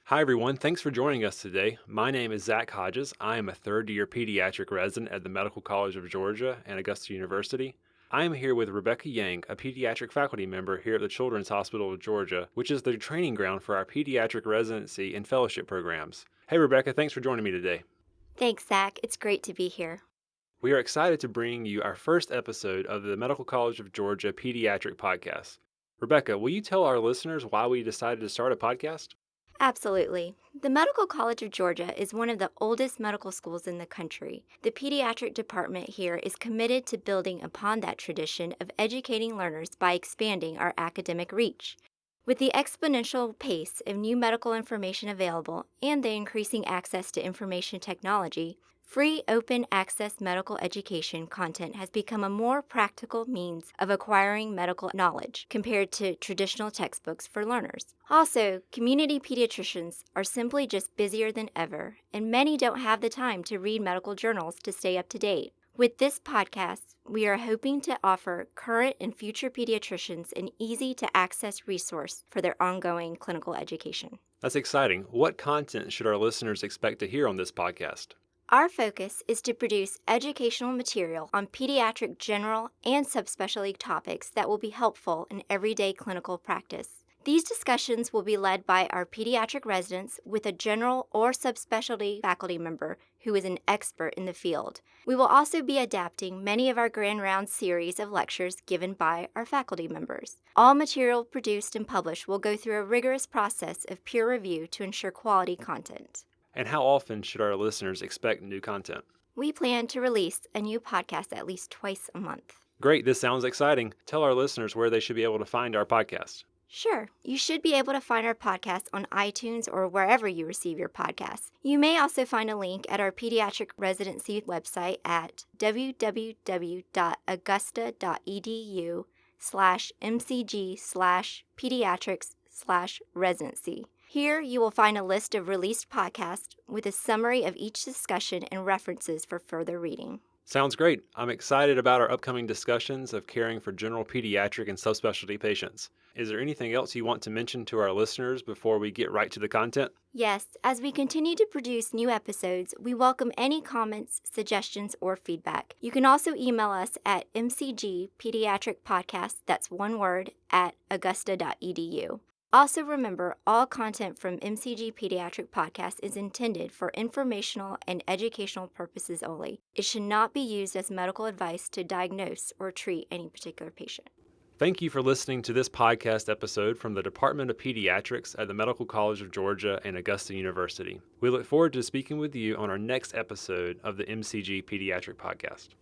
Hi, everyone. Thanks for joining us today. My name is Zach Hodges. I am a third-year pediatric resident at the Medical College of Georgia and Augusta University. I am here with Rebecca Yang, a pediatric faculty member here at the Children's Hospital of Georgia, which is the training ground for our pediatric residency and fellowship programs. Hey, Rebecca, thanks for joining me today. Thanks, Zach. It's great to be here. We are excited to bring you our first episode of the Medical College of Georgia Pediatric Podcast. Rebecca, will you tell our listeners why we decided to start a podcast? Absolutely. The Medical College of Georgia is one of the oldest medical schools in the country. The pediatric department here is committed to building upon that tradition of educating learners by expanding our academic reach. With the exponential pace of new medical information available and the increasing access to information technology, free open access medical education content has become a more practical means of acquiring medical knowledge compared to traditional textbooks for learners. Also, community pediatricians are simply just busier than ever, and many don't have the time to read medical journals to stay up to date. With this podcast, we are hoping to offer current and future pediatricians an easy-to-access resource for their ongoing clinical education. That's exciting. What content should our listeners expect to hear on this podcast? Our focus is to produce educational material on pediatric general and subspecialty topics that will be helpful in everyday clinical practice. These discussions will be led by our pediatric residents with a general or subspecialty faculty member who is an expert in the field. We will also be adapting many of our Grand Round series of lectures given by our faculty members. All material produced and published will go through a rigorous process of peer review to ensure quality content. And how often should our listeners expect new content? We plan to release a new podcast at least twice a month. Great, this sounds exciting. Tell our listeners where they should be able to find our podcast. Sure. You should be able to find our podcast on iTunes or wherever you receive your podcasts. You may also find a link at our pediatric residency website at www.augusta.edu/mcg/pediatrics/residency. Here, you will find a list of released podcasts with a summary of each discussion and references for further reading. Sounds great. I'm excited about our upcoming discussions of caring for general pediatric and subspecialty patients. Is there anything else you want to mention to our listeners before we get right to the content? Yes, as we continue to produce new episodes, we welcome any comments, suggestions, or feedback. You can also email us at MCG Pediatric Podcast, that's one word, at augusta.edu. Also remember, all content from MCG Pediatric Podcast is intended for informational and educational purposes only. It should not be used as medical advice to diagnose or treat any particular patient. Thank you for listening to this podcast episode from the Department of Pediatrics at the Medical College of Georgia and Augusta University. We look forward to speaking with you on our next episode of the MCG Pediatric Podcast.